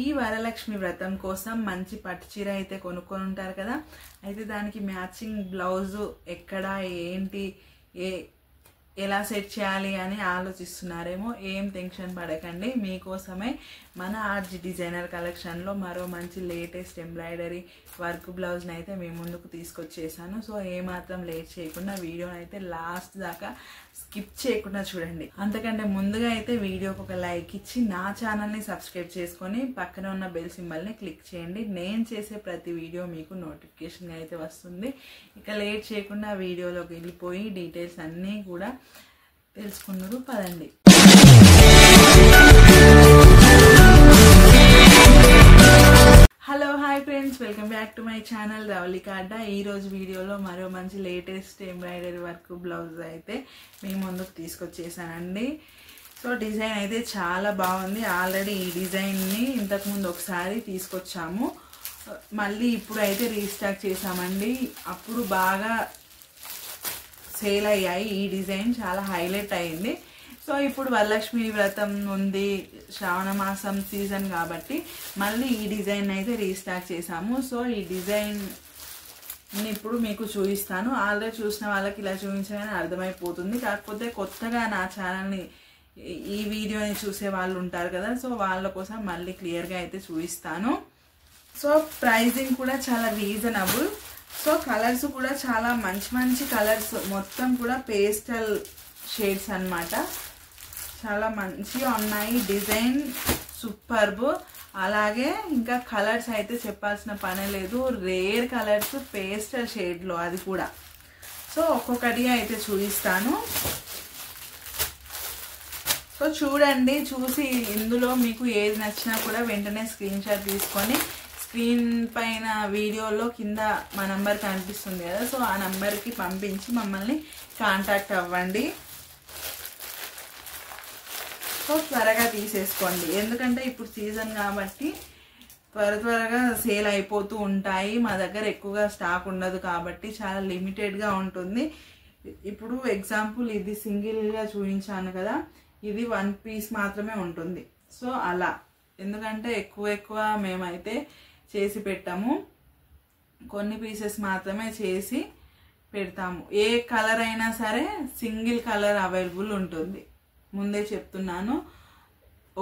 ఈ వరలక్ష్మి వ్రతం కోసం మంచి పట్టు చీర అయితే కొనుక్కొని ఉంటారు కదా. అయితే దానికి మ్యాచింగ్ బ్లౌజ్ ఎక్కడ ఏంటి ఎలా సెట్ చేయాలి అని ఆలోచిస్తున్నారేమో. ఏం టెన్షన్ పడకండి, మీకోసమే మన ఆర్జీ డిజైనర్ కలెక్షన్లో మరో మంచి లేటెస్ట్ ఎంబ్రాయిడరీ వర్క్ బ్లౌజ్ని అయితే మీ ముందుకు తీసుకొచ్చేసాను. సో ఏమాత్రం లేట్ చేయకుండా వీడియోని అయితే లాస్ట్ దాకా స్కిప్ చేయకుండా చూడండి. అంతకంటే ముందుగా అయితే వీడియోకి ఒక లైక్ ఇచ్చి నా ఛానల్ని సబ్స్క్రైబ్ చేసుకొని పక్కన ఉన్న బెల్ సింబల్ని క్లిక్ చేయండి. నేను చేసే ప్రతి వీడియో మీకు నోటిఫికేషన్గా అయితే వస్తుంది. ఇక లేట్ చేయకుండా వీడియోలోకి వెళ్ళిపోయి డీటెయిల్స్ అన్నీ కూడా తెలుసుకున్నారు పదండి. Hello hi friends, welcome back to my channel Ravalika Adda. ఈరోజు వీడియోలో మరో మంచి లేటెస్ట్ ఎంబ్రాయిడరీ వర్క్ బ్లౌజ్ అయితే మీ ముందుకు తీసుకొచ్చేసానండి. సో డిజైన్ అయితే చాలా బాగుంది. ఆల్రెడీ ఈ డిజైన్ని ఇంతకుముందు ఒకసారి తీసుకొచ్చాము, మళ్ళీ ఇప్పుడు అయితే రీస్టాక్ చేసామండి. అప్పుడు బాగా సేల్ అయ్యాయి. ఈ డిజైన్ చాలా హైలైట్ అయింది. సో ఇప్పుడు వరలక్ష్మి వ్రతం ఉంది, శ్రావణ మాసం సీజన్ కాబట్టి మళ్ళీ ఈ డిజైన్ అయితే రీస్టాక్ చేసాము. సో ఈ డిజైన్ ఇప్పుడు మీకు చూపిస్తాను. ఆల్రెడీ చూసిన వాళ్ళకి ఇలా చూపించగానే అర్థమైపోతుంది. కాకపోతే కొత్తగా నా ఛానల్ని ఈ వీడియోని చూసే వాళ్ళు ఉంటారు కదా, సో వాళ్ళ కోసం మళ్ళీ క్లియర్గా అయితే చూపిస్తాను. సో ప్రైజింగ్ కూడా చాలా రీజనబుల్. సో కలర్స్ కూడా చాలా మంచి మంచి కలర్స్, మొత్తం కూడా పేస్టల్ షేడ్స్ అన్నమాట. చాలా మంచిగా ఉన్నాయి. Design superb. అలాగే ఇంకా కలర్స్ అయితే చెప్పాల్సిన పనే లేదు. రేర్ కలర్స్ పేస్టల్ షేడ్లో, అది కూడా. సో ఒక్కొక్కటిగా అయితే చూపిస్తాను. సో చూడండి, చూసి ఇందులో మీకు ఏది నచ్చినా కూడా వెంటనే స్క్రీన్ షాట్ తీసుకొని స్క్రీన్ పైన వీడియోలో కింద మా నంబర్ కనిపిస్తుంది కదా, సో ఆ నంబర్కి పంపించి మమ్మల్ని కాంటాక్ట్ అవ్వండి. సో త్వరగా తీసేసుకోండి, ఎందుకంటే ఇప్పుడు సీజన్ కాబట్టి త్వరగా సేల్ అయిపోతూ ఉంటాయి. మా దగ్గర ఎక్కువగా స్టాక్ ఉండదు కాబట్టి చాలా లిమిటెడ్గా ఉంటుంది. ఇప్పుడు ఎగ్జాంపుల్ ఇది సింగిల్గా చూపించాను కదా, ఇది 1 పీస్ మాత్రమే ఉంటుంది. సో అలా, ఎందుకంటే ఎక్కువ మేమైతే చేసి పెట్టాము, కొన్ని పీసెస్ మాత్రమే చేసి పెడతాము. ఏ కలర్ అయినా సరే సింగిల్ కలర్ అవైలబుల్ ఉంటుంది. ముందే చెప్తున్నాను,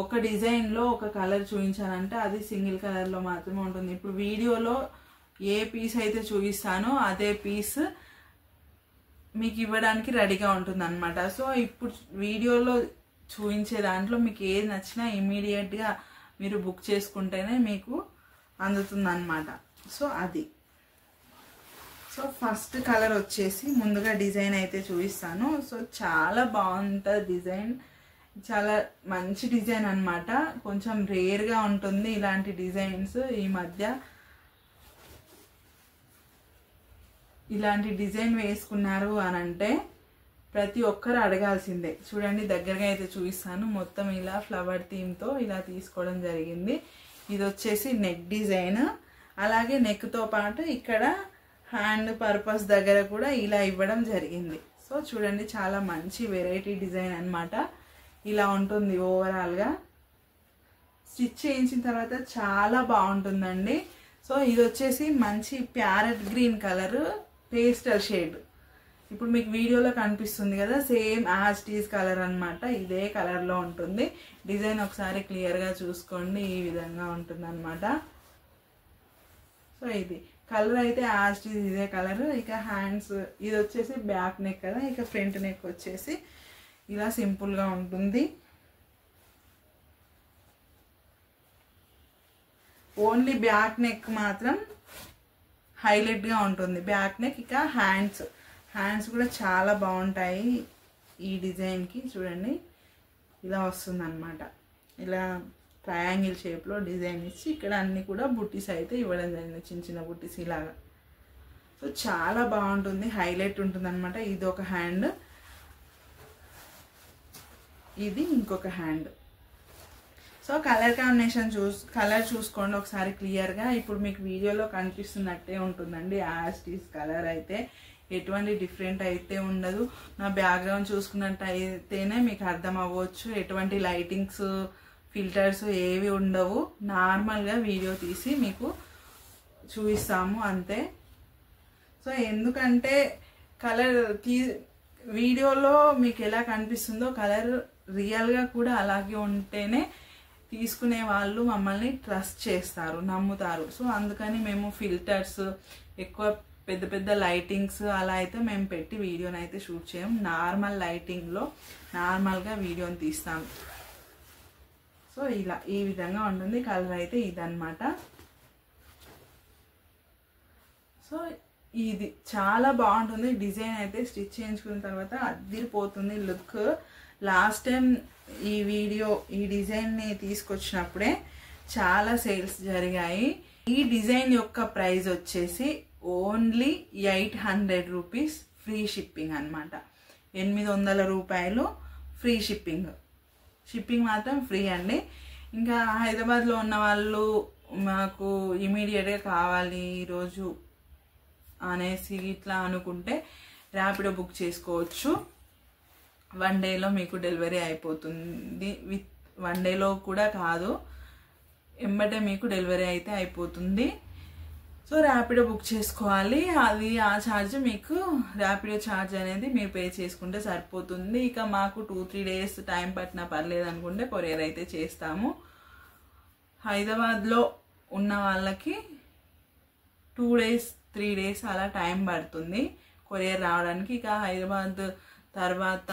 ఒక డిజైన్లో ఒక కలర్ చూపించాలంటే అది సింగిల్ కలర్లో మాత్రమే ఉంటుంది. ఇప్పుడు వీడియోలో ఏ పీస్ అయితే చూపిస్తానో అదే పీస్ మీకు ఇవ్వడానికి రెడీగా ఉంటుంది అన్నమాట. సో ఇప్పుడు వీడియోలో చూపించే దాంట్లో మీకు ఏది నచ్చినా ఇమీడియట్గా మీరు బుక్ చేసుకుంటేనే మీకు అందుతుంది అన్నమాట. సో అది. సో ఫస్ట్ కలర్ వచ్చేసి ముందుగా డిజైన్ అయితే చూపిస్తాను. సో చాలా బాగుంటుంది డిజైన్, చాలా మంచి డిజైన్ అన్నమాట. కొంచెం రేర్గా ఉంటుంది ఇలాంటి డిజైన్స్. ఈ మధ్య ఇలాంటి డిజైన్ వేసుకున్నారు అని అంటే ప్రతి ఒక్కరు అడగాల్సిందే. చూడండి, దగ్గరగా అయితే చూపిస్తాను. మొత్తం ఇలా ఫ్లవర్ థీమ్తో ఇలా తీసుకోవడం జరిగింది. ఇది వచ్చేసి నెక్ డిజైన్. అలాగే నెక్తో పాటు ఇక్కడ హ్యాండ్ పర్పస్ దగ్గర కూడా ఇలా ఇవ్వడం జరిగింది. సో చూడండి, చాలా మంచి వెరైటీ డిజైన్ అన్నమాట. ఇలా ఉంటుంది ఓవరాల్గా. స్టిచ్ చేయించిన తర్వాత చాలా బాగుంటుందండి. సో ఇది వచ్చేసి మంచి parrot green colour pastel shade. ఇప్పుడు మీకు వీడియోలో కనిపిస్తుంది కదా, సేమ్ యాజ్ టీజ్ కలర్ అన్నమాట. ఇదే కలర్లో ఉంటుంది. డిజైన్ ఒకసారి క్లియర్గా చూసుకోండి, ఈ విధంగా ఉంటుంది అన్నమాట. సో ఇది కలర్ అయితే యాజ్ టీజ్ ఇదే కలర్. ఇక హ్యాండ్స్, ఇది వచ్చేసి బ్యాక్ నెక్ కదా, ఇక ఫ్రంట్ నెక్ వచ్చేసి ఇలా సింపుల్గా ఉంటుంది. ఓన్లీ బ్యాక్ నెక్ మాత్రం హైలైట్గా ఉంటుంది. Back neck. ఇక హ్యాండ్స్ కూడా చాలా బాగుంటాయి ఈ డిజైన్కి. చూడండి, ఇలా వస్తుంది అన్నమాట. ఇలా ట్రయాంగిల్ షేప్లో డిజైన్ ఇచ్చి ఇక్కడ అన్నీ కూడా బుట్టీస్ అయితే ఇవ్వడం జరిగింది, చిన్న చిన్న బుట్టీస్ ఇలాగా. సో చాలా బాగుంటుంది, హైలైట్ ఉంటుంది అన్నమాట. ఇది ఒక హ్యాండ్, ఇది ఇంకొక hand. So colour combination colour చూసుకోండి ఒకసారి క్లియర్గా. ఇప్పుడు మీకు వీడియోలో కనిపిస్తున్నట్టే ఉంటుందండి. యాజ్ టీజ్ కలర్ అయితే ఎటువంటి డిఫరెంట్ అయితే ఉండదు. నా బ్యాక్గ్రౌండ్ చూసుకున్నట్టు అయితేనే మీకు అర్థం అవ్వచ్చు. ఎటువంటి లైటింగ్స్ ఫిల్టర్స్ ఏవి ఉండవు, నార్మల్గా వీడియో తీసి మీకు చూపిస్తాము అంతే. సో ఎందుకంటే కలర్ వీడియోలో మీకు ఎలా కనిపిస్తుందో కలర్ రియల్గా కూడా అలాగే ఉంటేనే తీసుకునే వాళ్ళు మమ్మల్ని ట్రస్ట్ చేస్తారు, నమ్ముతారు. సో అందుకని మేము ఫిల్టర్స్ ఎక్కువ పెద్ద పెద్ద లైటింగ్స్ అలా అయితే మేము పెట్టి వీడియోని అయితే షూట్ చేయం. నార్మల్ లైటింగ్లో నార్మల్గా వీడియోని తీస్తాం. సో ఇలా ఈ విధంగా ఉంటుంది. కలర్ అయితే ఇదన్నమాట. సో ఇది చాలా బాగుంటుంది. డిజైన్ అయితే స్టిచ్ చేయించుకున్న తర్వాత అదిరిపోతుంది లుక్. లాస్ట్ టైం ఈ డిజైన్ని తీసుకొచ్చినప్పుడే చాలా సేల్స్ జరిగాయి. ఈ డిజైన్ యొక్క ప్రైస్ వచ్చేసి ఓన్లీ 800 రూపీస్ ఫ్రీ షిప్పింగ్ అనమాట. 800 రూపాయలు ఫ్రీ షిప్పింగ్ మాత్రం ఫ్రీ అండి. ఇంకా హైదరాబాద్లో ఉన్న వాళ్ళు మాకు ఇమీడియట్గా కావాలి ఈరోజు అనేసి ఇట్లా అనుకుంటే ర్యాపిడో బుక్ చేసుకోవచ్చు. 1 డేలో మీకు డెలివరీ అయిపోతుంది. 1 డేలో కూడా కాదు, ఎంబటే మీకు డెలివరీ అయితే అయిపోతుంది. సో ర్యాపిడో బుక్ చేసుకోవాలి. అది ఆ ఛార్జ్ మీకు ర్యాపిడో ఛార్జ్ అనేది మీరు పే చేసుకుంటే సరిపోతుంది. ఇక మాకు 2-3 డేస్ టైం పట్టినా పర్లేదు అనుకుంటే కొరియర్ అయితే చేస్తాము. హైదరాబాద్లో ఉన్న వాళ్ళకి 2 డేస్ 3 డేస్ అలా టైం పడుతుంది కొరియర్ రావడానికి. ఇక హైదరాబాద్ తర్వాత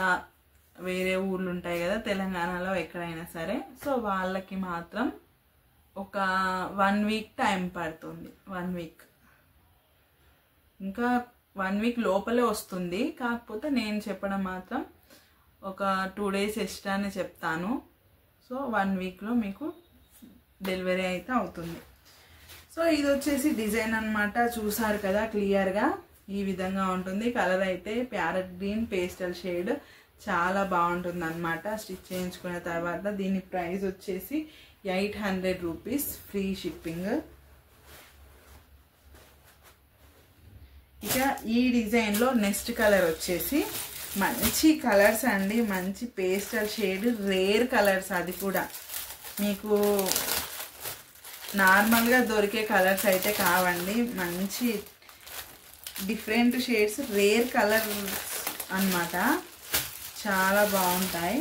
వేరే ఊర్లు ఉంటాయి కదా తెలంగాణలో ఎక్కడైనా సరే, సో వాళ్ళకి మాత్రం ఒక 1 వీక్ టైం పడుతుంది. 1 వీక్ ఇంకా 1 వీక్ లోపలే వస్తుంది. కాకపోతే నేను చెప్పడం మాత్రం ఒక 2 డేస్ ఎక్స్ట్రానే చెప్తాను. సో 1 వీక్లో మీకు డెలివరీ అయితే అవుతుంది. సో ఇది వచ్చేసి డిజైన్ అన్నమాట. చూసారు కదా క్లియర్గా ఈ విధంగా ఉంటుంది. కలర్ అయితే ప్యారెట్ గ్రీన్ పేస్టల్ షేడ్, చాలా బాగుంటుంది అన్నమాట. స్టిచ్ చేయించుకున్న తర్వాత దీని ప్రైస్ వచ్చేసి 800 రూపీస్ ఫ్రీ షిప్పింగ్. ఇక ఈ డిజైన్లో నెక్స్ట్ కలర్ వచ్చేసి మంచి కలర్స్ అండి, మంచి పేస్టల్ షేడ్, రేర్ కలర్స్. అది కూడా మీకు నార్మల్గా దొరికే కలర్స్ అయితే కావండి, మంచి డిఫరెంట్ షేడ్స్, రేర్ కలర్స్ అన్నమాట, చాలా బాగుంటాయి.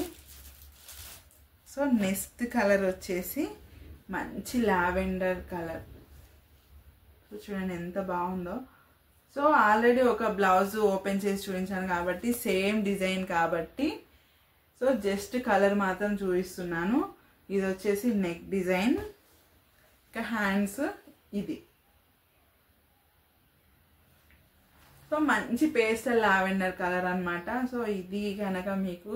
సో నెక్స్ట్ కలర్ వచ్చేసి మంచి లావెండర్ కలర్. సో చూడండి ఎంత బాగుందో. సో ఆల్రెడీ ఒక బ్లౌజ్ ఓపెన్ చేసి చూపించాను కాబట్టి సేమ్ డిజైన్ కాబట్టి సో జస్ట్ కలర్ మాత్రం చూపిస్తున్నాను. ఇది వచ్చేసి నెక్ డిజైన్, ఇంకా హ్యాండ్స్ ఇది. సో మంచి పేస్టల్ లావెండర్ కలర్ అన్నమాట. సో ఇది కనుక మీకు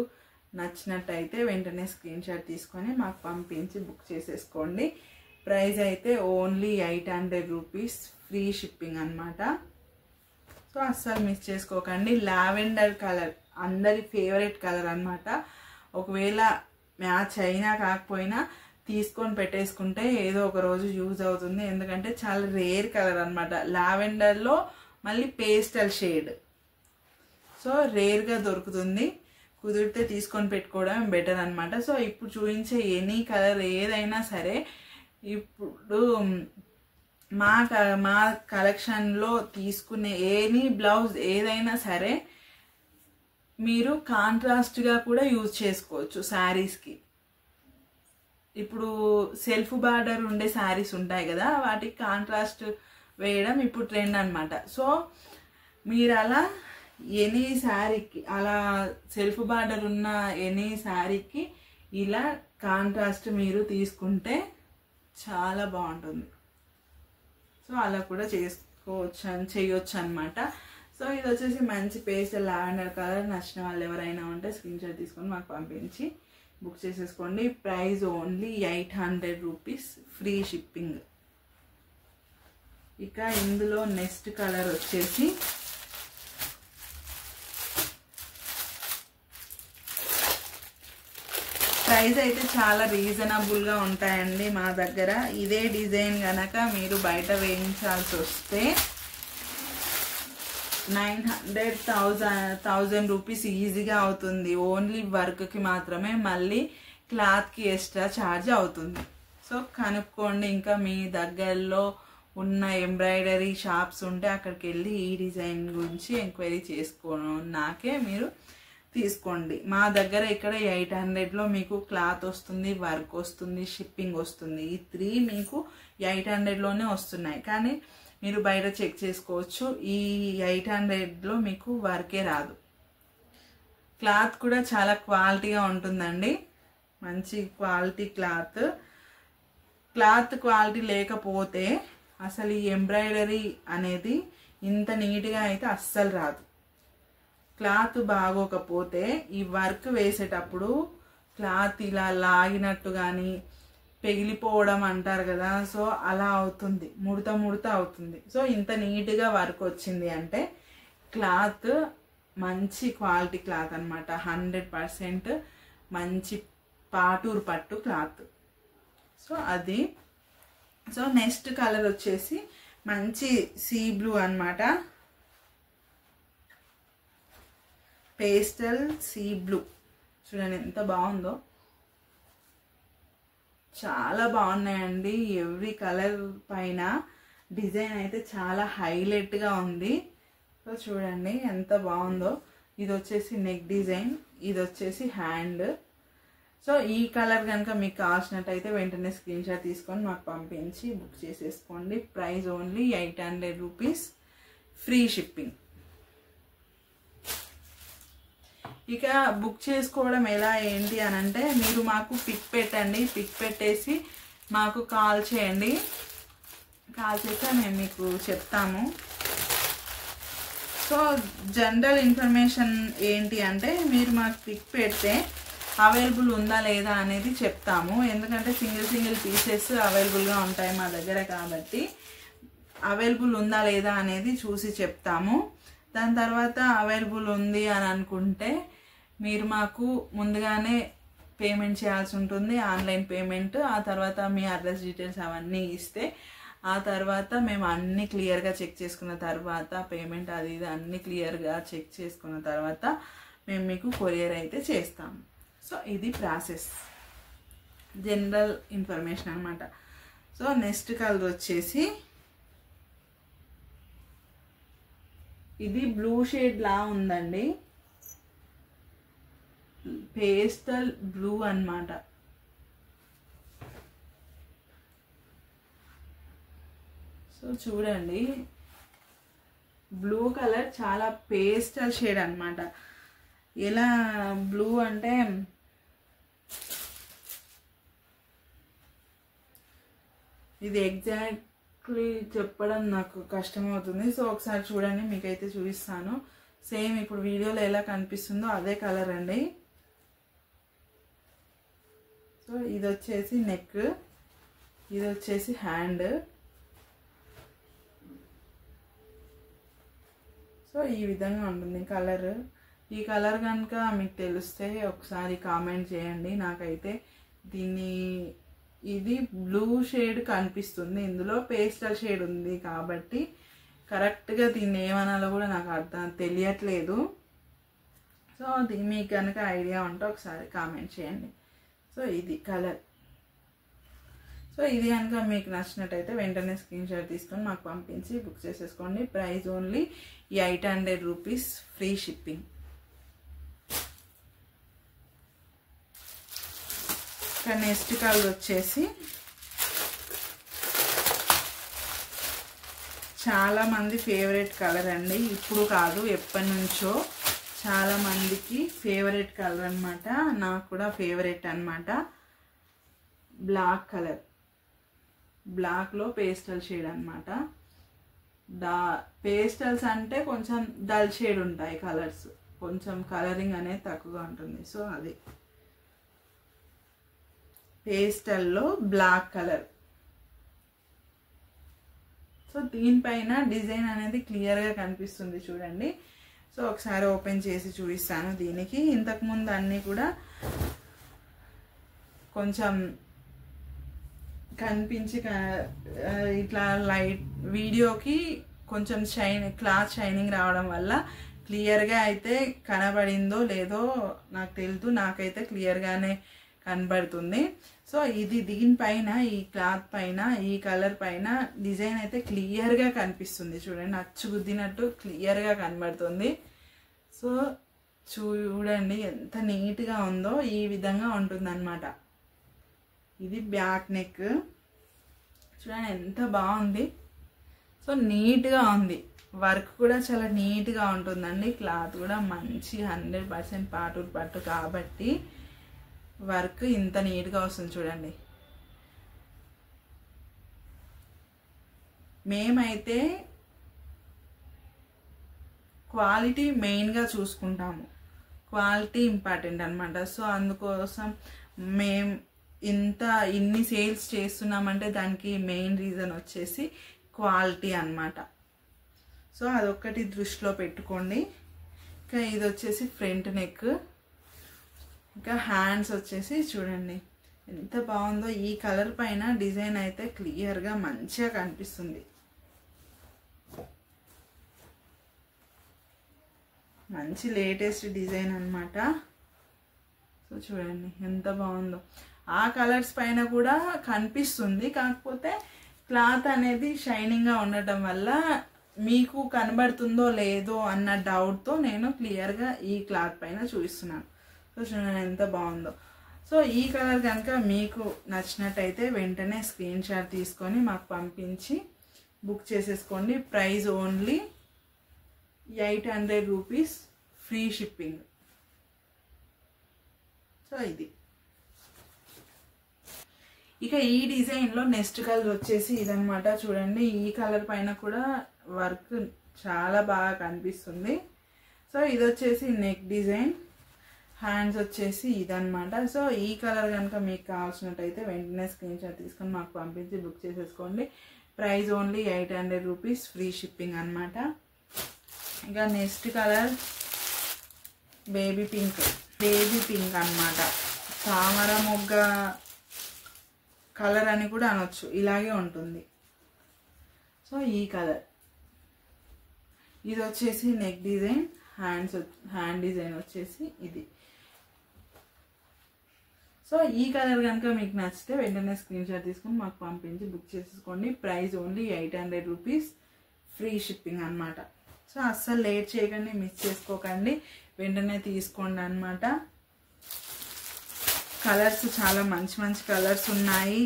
నచ్చినట్టయితే వెంటనే స్క్రీన్ షాట్ తీసుకొని మాకు పంపించి బుక్ చేసేసుకోండి. ప్రైస్ అయితే ఓన్లీ 800 రూపీస్ ఫ్రీ షిప్పింగ్ అన్నమాట. సో అస్సలు మిస్ చేసుకోకండి. లావెండర్ కలర్ అందరి ఫేవరెట్ కలర్ అన్నమాట. ఒకవేళ మ్యాచ్ అయినా కాకపోయినా తీసుకొని పెట్టేసుకుంటే ఏదో ఒక రోజు యూజ్ అవుతుంది. ఎందుకంటే చాలా రేర్ కలర్ అన్నమాట. లావెండర్లో మళ్ళీ పేస్టల్ షేడ్, సో రేర్గా దొరుకుతుంది. కుదిరితే తీసుకొని పెట్టుకోవడం బెటర్ అన్నమాట. సో ఇప్పుడు చూపించే ఎనీ కలర్ ఏదైనా సరే, ఇప్పుడు మా కలెక్షన్లో తీసుకునే ఎనీ బ్లౌజ్ ఏదైనా సరే మీరు కాంట్రాస్ట్గా కూడా యూజ్ చేసుకోవచ్చు శారీస్కి. ఇప్పుడు సెల్ఫ్ బార్డర్ ఉండే శారీస్ ఉంటాయి కదా, వాటికి కాంట్రాస్ట్ వేయడం ఇప్పుడు ట్రెండ్ అన్నమాట. సో మీరు అలా ఎనీ శారీకి, అలా సెల్ఫ్ బార్డర్ ఉన్న ఎనీ శారీకి ఇలా కాంట్రాస్ట్ మీరు తీసుకుంటే చాలా బాగుంటుంది. సో అలా కూడా చేయొచ్చు అన్నమాట. సో ఇది వచ్చేసి మంచి పేస్టల్ లావెండర్ కలర్. నచ్చిన వాళ్ళు ఎవరైనా ఉంటే స్క్రీన్ షాట్ తీసుకొని మాకు పంపించి బుక్ చేసేసుకోండి. Price only 800 rupees free shipping. ఇక ఇందులో నెక్స్ట్ కలర్ వచ్చేసి ప్రైస్ అయితే చాలా రీజనబుల్గా ఉంటాయండి మా దగ్గర. ఇదే డిజైన్ కనుక మీరు బయట వేయించాల్సి వస్తే 900-1000 రూపీస్ ఈజీగా అవుతుంది. ఓన్లీ వర్క్కి మాత్రమే. మళ్ళీ క్లాత్కి ఎక్స్ట్రా ఛార్జ్ అవుతుంది. సో కనుక్కోండి. ఇంకా మీ దగ్గరలో ఉన్న ఎంబ్రాయిడరీ షాప్స్ ఉంటే అక్కడికి వెళ్ళి ఈ డిజైన్ గురించి ఎంక్వైరీ నాకే మీరు తీసుకోండి. మా దగ్గర ఇక్కడ 800లో మీకు క్లాత్ వస్తుంది, వర్క్ వస్తుంది, షిప్పింగ్ వస్తుంది. ఈ 3 మీకు 800లోనే వస్తున్నాయి. కానీ మీరు బయట చెక్ చేసుకోవచ్చు, ఈ 800లో మీకు వర్కే రాదు. క్లాత్ కూడా చాలా క్వాలిటీగా ఉంటుందండి, మంచి క్వాలిటీ క్లాత్. క్లాత్ క్వాలిటీ లేకపోతే అసలు ఈ ఎంబ్రాయిడరీ అనేది ఇంత నీట్గా అయితే అస్సలు రాదు. క్లాత్ బాగోకపోతే ఈ వర్క్ వేసేటప్పుడు క్లాత్ ఇలా లాగినట్టు కానీ పెగిలిపోవడం అంటారు కదా, సో అలా అవుతుంది, ముడత అవుతుంది. సో ఇంత నీట్గా వర్క్ వచ్చింది అంటే క్లాత్ మంచి క్వాలిటీ క్లాత్ అనమాట. 100% మంచి పాటూరు పట్టు క్లాత్. సో అది. సో నెక్స్ట్ కలర్ వచ్చేసి మంచి సీ బ్లూ అనమాట, పేస్టల్ సీ బ్లూ. చూడండి ఎంత బాగుందో, చాలా బాగున్నాయండి. ఎవ్రీ కలర్ పైన డిజైన్ అయితే చాలా హైలైట్గా ఉంది. సో చూడండి ఎంత బాగుందో. ఇది వచ్చేసి నెక్ డిజైన్, ఇది వచ్చేసి హ్యాండ్. సో ఈ కలర్ కనుక మీకు కావాల్సినట్టయితే వెంటనే స్క్రీన్ షాట్ తీసుకొని మాకు పంపించి బుక్ చేసేసుకోండి. Price only 800 rupees, free shipping. ఇక బుక్ చేసుకోవడం ఎలా ఏంటి అని అంటే, మీరు మాకు పిక్ పెట్టండి, పిక్ పెట్టేసి మాకు కాల్ చేయండి. కాల్ చేస్తే మేము మీకు చెప్తాము. సో జనరల్ ఇన్ఫర్మేషన్ ఏంటి అంటే, మీరు మాకు పిక్ పెడితే అవైలబుల్ ఉందా లేదా అనేది చెప్తాము. ఎందుకంటే సింగిల్ పీసెస్ అవైలబుల్గా ఉంటాయి మా దగ్గర, కాబట్టి అవైలబుల్ ఉందా లేదా అనేది చూసి చెప్తాము. దాని తర్వాత అవైలబుల్ ఉంది అని అనుకుంటే మీరు మాకు ముందుగానే పేమెంట్ చేయాల్సి ఉంటుంది, ఆన్లైన్ పేమెంట్. ఆ తర్వాత మీ అడ్రస్ డీటెయిల్స్ అవన్నీ ఇస్తే ఆ తర్వాత మేము అన్నీ క్లియర్గా చెక్ చేసుకున్న తర్వాత పేమెంట్ అది ఇది అన్నీ క్లియర్గా చెక్ చేసుకున్న తర్వాత మేము మీకు కొరియర్ అయితే చేస్తాము. సో ఇది ప్రాసెస్, జనరల్ ఇన్ఫర్మేషన్ అనమాట. సో నెక్స్ట్ కలర్ వచ్చేసి ఇది బ్లూ షేడ్ లా ఉందండి, పేస్టల్ బ్లూ అన్నమాట. సో చూడండి బ్లూ కలర్ చాలా పేస్టల్ షేడ్ అన్నమాట. ఎలా బ్లూ అంటే ఇది ఎగ్జాక్ట్లీ చెప్పడం నాకు కష్టమవుతుంది. సో ఒకసారి చూడండి, మీకైతే చూపిస్తాను. సేమ్ ఇప్పుడు వీడియోలో ఎలా కనిపిస్తుందో అదే కలర్ అండి. సో ఇది వచ్చేసి నెక్, ఇది వచ్చేసి హ్యాండ్. సో ఈ విధంగా ఉంటుంది కలర్. ఈ కలర్ కనుక మీకు తెలిస్తే ఒకసారి కామెంట్ చేయండి. నాకైతే ఇది బ్లూ షేడ్ కనిపిస్తుంది, ఇందులో పేస్టల్ షేడ్ ఉంది కాబట్టి కరెక్ట్గా దీన్ని ఏమనాలో కూడా నాకు తెలియట్లేదు. సో మీకు కనుక ఐడియా ఉంటే ఒకసారి కామెంట్ చేయండి. సో ఇది కలర్. సో ఇది కనుక మీకు నచ్చినట్టయితే వెంటనే స్క్రీన్ షాట్ తీసుకొని మాకు పంపించి బుక్ చేసేసుకోండి. Price only 800 rupees, free shipping. ఇక నెక్స్ట్ కలర్ వచ్చేసి చాలా మంది ఫేవరెట్ కలర్ అండి, ఇప్పుడు కాదు ఎప్పటి నుంచో చాలా మందికి ఫేవరెట్ కలర్ అన్నమాట. నాకు కూడా ఫేవరెట్ అన్నమాట. బ్లాక్ కలర్, బ్లాక్లో పేస్టల్ షేడ్ అన్నమాట. పేస్టల్స్ అంటే కొంచెం డల్ షేడ్ ఉంటాయి కలర్స్, కొంచెం కలరింగ్ అనేది తక్కువగా ఉంటుంది. సో అది పేస్టల్లో బ్లాక్ కలర్. సో దీనిపైన డిజైన్ అనేది క్లియర్గా కనిపిస్తుంది చూడండి. సో ఒకసారి ఓపెన్ చేసి చూపిస్తాను. దీనికి ఇంతకుముందు అన్నీ కూడా కొంచెం కనిపించి ఇట్లా లైట్ వీడియోకి కొంచెం క్లాత్ షైనింగ్ రావడం వల్ల క్లియర్గా అయితే కనబడిందో లేదో నాకు తెలియదు. నాకైతే క్లియర్గానే కనబడుతుంది. సో ఇది దీనిపైన ఈ క్లాత్ పైన ఈ కలర్ పైన డిజైన్ అయితే క్లియర్గా కనిపిస్తుంది. చూడండి, అచ్చుగుద్దినట్టు క్లియర్గా కనబడుతుంది. సో చూడండి ఎంత నీట్గా ఉందో. ఈ విధంగా ఉంటుందన్నమాట. ఇది బ్యాక్ నెక్. చూడండి ఎంత బాగుంది. సో నీట్గా ఉంది. వర్క్ కూడా చాలా నీట్గా ఉంటుందండి. క్లాత్ కూడా మంచి 100% పాటూరు పట్టు కాబట్టి వర్క్ ఇంత నీట్గా వస్తుంది. చూడండి, మేమైతే క్వాలిటీ మెయిన్గా చూసుకుంటాము. క్వాలిటీ ఇంపార్టెంట్ అనమాట. సో అందుకోసం మేము ఇన్ని సేల్స్ చేస్తున్నామంటే దానికి మెయిన్ రీజన్ వచ్చేసి క్వాలిటీ అన్నమాట. సో అదొక్కటి దృష్టిలో పెట్టుకోండి. ఇంకా ఇది వచ్చేసి ఫ్రంట్ నెక్. ఇంకా హ్యాండ్స్ వచ్చేసి చూడండి ఎంత బాగుందో. ఈ కలర్ పైన డిజైన్ అయితే క్లియర్గా మంచిగా కనిపిస్తుంది. మంచి లేటెస్ట్ డిజైన్ అన్నమాట. సో చూడండి ఎంత బాగుందో. ఆ కలర్స్ పైన కూడా కనిపిస్తుంది, కాకపోతే క్లాత్ అనేది షైనింగ్గా ఉండటం వల్ల మీకు కనబడుతుందో లేదో అన్న డౌట్తో నేను క్లియర్గా ఈ క్లాత్ పైన చూపిస్తున్నాను. సో చూడండి ఎంత బాగుందో. సో ఈ కలర్ కనుక మీకు నచ్చినట్టయితే వెంటనే స్క్రీన్ షాట్ తీసుకొని మాకు పంపించి బుక్ చేసేసుకోండి. Price only 800 rupees, free shipping. So ఇది. ఇక ఈ డిజైన్లో నెక్స్ట్ కలర్ వచ్చేసి ఇదనమాట. చూడండి, ఈ కలర్ పైన కూడా వర్క్ చాలా బాగా కనిపిస్తుంది. సో ఇది వచ్చేసి నెక్ డిజైన్. హ్యాండ్స్ వచ్చేసి ఇదనమాట. సో ఈ కలర్ కనుక మీకు కావాల్సినట్టయితే వెంటనే స్క్రీన్ షాట్ తీసుకొని మాకు పంపించి బుక్ చేసేసుకోండి. Price only 800 rupees, free shipping అనమాట. ఇక next colour baby pink. Baby pink అనమాట. తామర మొగ్గ కలర్ అని కూడా అనొచ్చు, ఇలాగే ఉంటుంది. సో ఈ కలర్. ఇది వచ్చేసి నెక్ డిజైన్. హ్యాండ్ డిజైన్ వచ్చేసి ఇది. సో ఈ కలర్ కనుక మీకు నచ్చితే వెంటనే స్క్రీన్ షాట్ తీసుకొని మాకు పంపించి బుక్ చేసేసుకోండి. Price only 800 rupees, free shipping అనమాట. సో అస్సలు లేట్ చేయకండి, మిస్ చేసుకోకండి, వెంటనే తీసుకోండి అనమాట. కలర్స్ చాలా మంచి మంచి కలర్స్ ఉన్నాయి.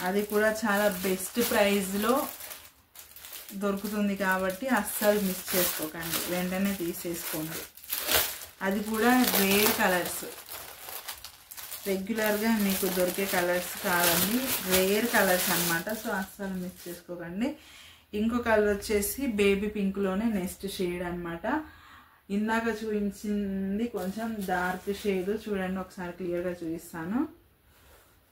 అది కూడా చాలా బెస్ట్ ప్రైస్లో దొరుకుతుంది కాబట్టి అస్సలు మిస్ చేసుకోకండి, వెంటనే తీసేసుకోండి. అది కూడా రేర్ కలర్స్, రెగ్యులర్గా మీకు దొరికే కలర్స్ కాదండి, రేర్ కలర్స్ అన్నమాట. సో అస్సలు మిస్ చేసుకోకండి. ఇంకో కలర్ వచ్చేసి బేబీ పింక్లోనే నెక్స్ట్ షేడ్ అన్నమాట. ఇందాక చూపించింది కొంచెం డార్క్ షేడ్. చూడండి ఒకసారి క్లియర్గా చూపిస్తాను.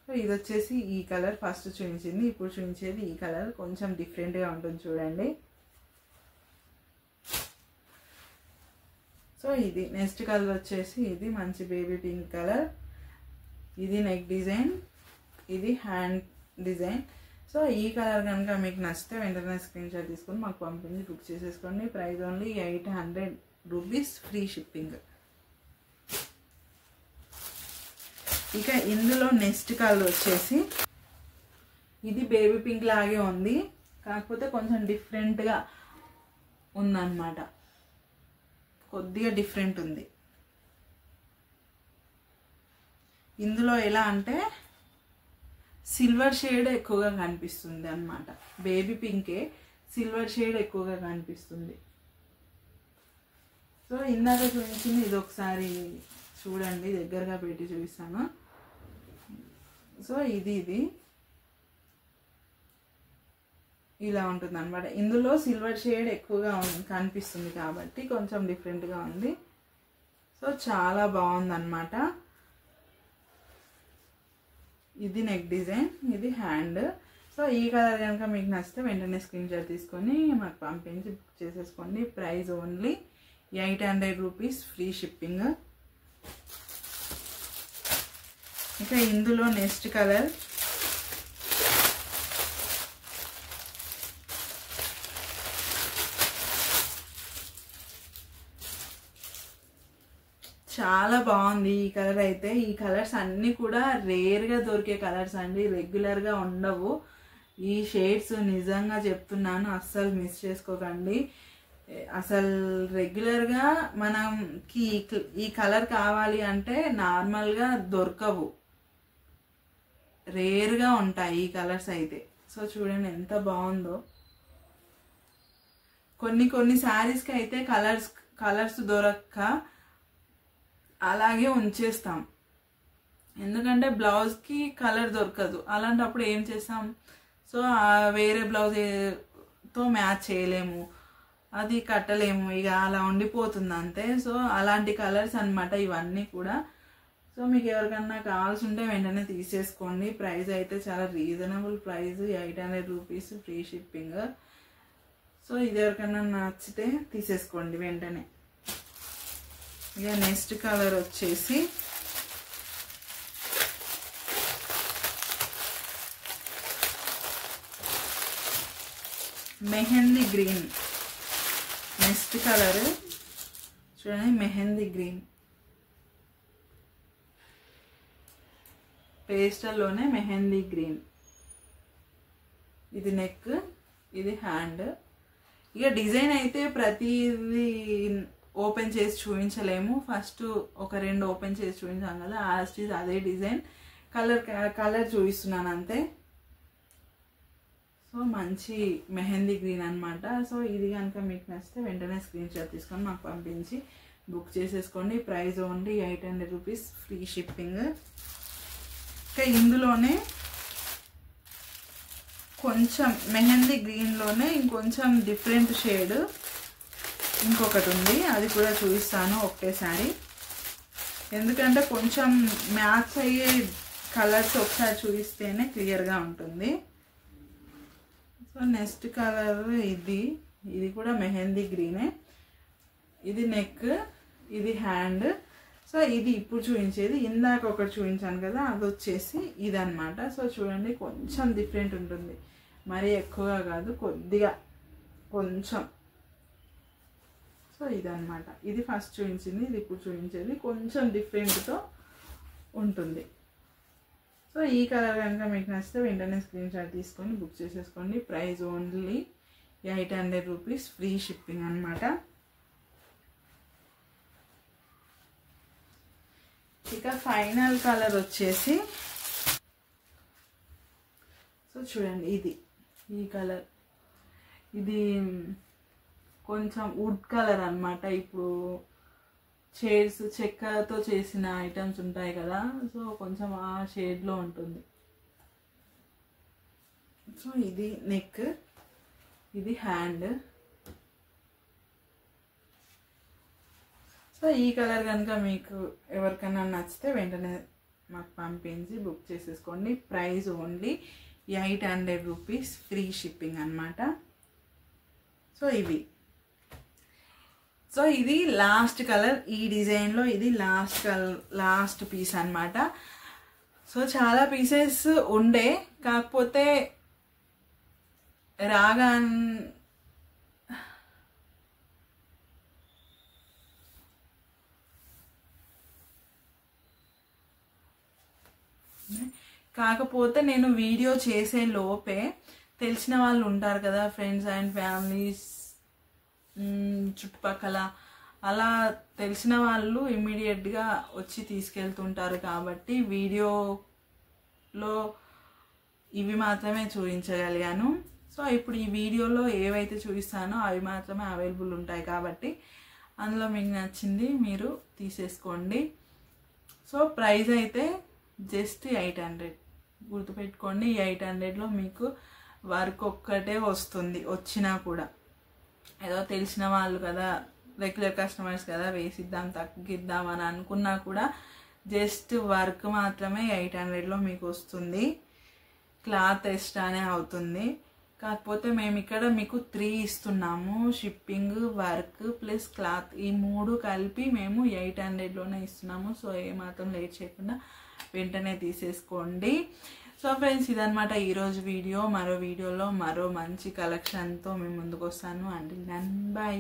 సో ఇది వచ్చేసి ఈ కలర్ ఫస్ట్ చూపించింది, ఇప్పుడు చూపించేది ఈ కలర్ కొంచెం డిఫరెంట్గా ఉంటుంది చూడండి. సో ఇది నెక్స్ట్ కలర్ వచ్చేసి ఇది మంచి బేబీ పింక్ కలర్. ఇది నెక్ డిజైన్, ఇది హ్యాండ్ డిజైన్. సో ఈ కలర్ కనుక మీకు నచ్చితే వెంటనే స్క్రీన్ షాట్ తీసుకొని మాకు పంపించి బుక్ చేసేసుకోండి. Price only 800 rupees, free shipping. ఇక ఇందులో నెక్స్ట్ కలర్ వచ్చేసి ఇది బేబీ పింక్ లాగే ఉంది, కాకపోతే కొంచెం డిఫరెంట్గా ఉందన్నమాట. కొద్దిగా డిఫరెంట్ ఉంది. ఇందులో ఎలా అంటే సిల్వర్ షేడ్ ఎక్కువగా కనిపిస్తుంది అన్నమాట. బేబీ పింకే సిల్వర్ షేడ్ ఎక్కువగా కనిపిస్తుంది. సో ఇందాక చూపించింది ఇది ఒకసారి చూడండి, దగ్గరగా పెట్టి చూపిస్తాను. సో ఇది ఇలా ఉంటుంది అన్నమాట. ఇందులో సిల్వర్ షేడ్ ఎక్కువగా కనిపిస్తుంది కాబట్టి కొంచెం డిఫరెంట్గా ఉంది. సో చాలా బాగుంది అన్నమాట. ఇది నెక్ డిజైన్, ఇది హ్యాండ్. సో ఈ కలర్ కనుక మీకు నచ్చితే వెంటనే స్క్రీన్ షాట్ తీసుకొని మాకు పంపించి బుక్ చేసేసుకోండి. Price only 800 rupees, free shipping. ఇక ఇందులో నెక్స్ట్ కలర్ చాలా బాగుంది ఈ కలర్ అయితే. ఈ కలర్స్ అన్నీ కూడా రేర్గా దొరికే కలర్స్ అండి, రెగ్యులర్గా ఉండవు. ఈ షేడ్స్ నిజంగా చెప్తున్నాను, అస్సలు మిస్ చేసుకోకండి. అసలు రెగ్యులర్గా మనకి ఈ కలర్ కావాలి అంటే నార్మల్గా దొరకవు, రేర్గా ఉంటాయి ఈ కలర్స్ అయితే. సో చూడండి ఎంత బాగుందో. కొన్ని శారీస్కి అయితే కలర్స్ దొరక్క అలాగే ఉంచేస్తాం, ఎందుకంటే బ్లౌజ్కి కలర్ దొరకదు. అలాంటప్పుడు ఏం చేస్తాం, సో వేరే బ్లౌజ్తో మ్యాచ్ చేయలేము, అది కట్టలేము, ఇక అలా ఉండిపోతుంది అంతే. సో అలాంటి కలర్స్ అన్నమాట ఇవన్నీ కూడా. సో మీకు ఎవరికన్నా కావాల్సి ఉంటే వెంటనే తీసేసుకోండి. ప్రైస్ అయితే చాలా reasonable price, 800 rupees, free shipping. So ఇది ఎవరికన్నా నచ్చితే తీసేసుకోండి వెంటనే. ఇక నెక్స్ట్ కలర్ వచ్చేసి మెహందీ గ్రీన్. నెక్స్ట్ కలర్ చూడండి, మెహందీ గ్రీన్, పేస్టల్లోనే మెహందీ గ్రీన్. ఇది నెక్, ఇది హ్యాండ్. ఇక డిజైన్ అయితే ప్రతిదీ ఓపెన్ చేసి చూపించలేము, ఫస్ట్ ఒక 2 ఓపెన్ చేసి చూపించాం కదా, అదే డిజైన్. కలర్ చూపిస్తున్నాను అంతే. సో మంచి మెహందీ గ్రీన్ అనమాట. సో ఇది కనుక మీకు నచ్చితే వెంటనే స్క్రీన్ షాట్ తీసుకొని మాకు పంపించి బుక్ చేసేసుకోండి. Price only 800 rupees, free shipping. ఇంకా ఇందులోనే కొంచెం మెహందీ గ్రీన్లోనే ఇంకొంచెం డిఫరెంట్ షేడ్ ఇంకొకటి ఉంది, అది కూడా చూపిస్తాను ఒకటేసారి, ఎందుకంటే కొంచెం మ్యాచ్ అయ్యే కలర్స్ ఒకసారి చూపిస్తేనే క్లియర్గా ఉంటుంది. సో నెక్స్ట్ కలర్ ఇది కూడా మెహందీ గ్రీనే. ఇది నెక్, ఇది హ్యాండ్. సో ఇది ఇప్పుడు చూపించేది, ఇందాక ఒకటి చూపించాను కదా, అది వచ్చేసి ఇదన్నమాట. సో చూడండి కొంచెం డిఫరెంట్ ఉంటుంది, మరీ ఎక్కువగా కాదు, కొద్దిగా కొంచెం. సో ఇదన్నమాట, ఇది ఫస్ట్ చూపించింది, ఇది ఇప్పుడు చూపించేది కొంచెం డిఫరెంట్తో ఉంటుంది. సో ఈ కలర్ కనుక మీకు నచ్చితే వెంటనే స్క్రీన్ షాట్ తీసుకొని బుక్ చేసేసుకోండి. Price only 800 rupees, free shipping అనమాట. ఇక ఫైనల్ కలర్ వచ్చేసి సో చూడండి, ఈ కలర్, ఇది కొంచెం వుడ్ కలర్ అన్నమాట. ఇప్పుడు షేడ్స్ చెక్కతో చేసిన ఐటమ్స్ ఉంటాయి కదా, సో కొంచెం ఆ షేడ్లో ఉంటుంది. సో ఇది నెక్, ఇది హ్యాండ్. సో ఈ కలర్ కనుక మీకు ఎవరికైనా నచ్చితే వెంటనే మాకు పంపించి బుక్ చేసేసుకోండి. Price only 800 rupees, free shipping అనమాట. సో ఇది లాస్ట్ కలర్, ఈ డిజైన్లో ఇది లాస్ట్ పీస్ అనమాట. సో చాలా పీసెస్ ఉండే, కాకపోతే కాకపోతే నేను వీడియో చేసే లోపే తెలిసిన వాళ్ళు ఉంటారు కదా, ఫ్రెండ్స్ అండ్ ఫ్యామిలీస్ చుట్టుపక్కల, అలా తెలిసిన వాళ్ళు ఇమ్మీడియట్గా వచ్చి తీసుకెళ్తుంటారు. కాబట్టి వీడియోలో ఇవి మాత్రమే చూపించగలిగాను. సో ఇప్పుడు ఈ వీడియోలో ఏవైతే చూపిస్తానో అవి మాత్రమే అవైలబుల్ ఉంటాయి, కాబట్టి అందులో మీకు నచ్చింది మీరు తీసేసుకోండి. సో ప్రైస్ అయితే జస్ట్ 800, గుర్తుపెట్టుకోండి. 800లో మీకు వర్క్ ఒక్కటే వస్తుంది, వచ్చినా కూడా ఏదో తెలిసిన వాళ్ళు కదా, రెగ్యులర్ కస్టమర్స్ కదా, వేసిద్దాం తగ్గిద్దాం అని అనుకున్నా కూడా జస్ట్ వర్క్ మాత్రమే 800లో మీకు వస్తుంది. క్లాత్ ఎక్స్ట్రానే అవుతుంది. కాకపోతే మేము ఇక్కడ మీకు 3 ఇస్తున్నాము, షిప్పింగ్, వర్క్ ప్లస్ క్లాత్, ఈ 3 కలిపి మేము 800లోనే ఇస్తున్నాము. సో ఏమాత్రం లేట్ చేయకుండా వెంటనే తీసేసుకోండి. సో ఫ్రెండ్స్ ఇదన్నమాట ఈరోజు వీడియో. మరో వీడియోలో మరో మంచి కలెక్షన్తో మేము ముందుకు వస్తాను. Until then by.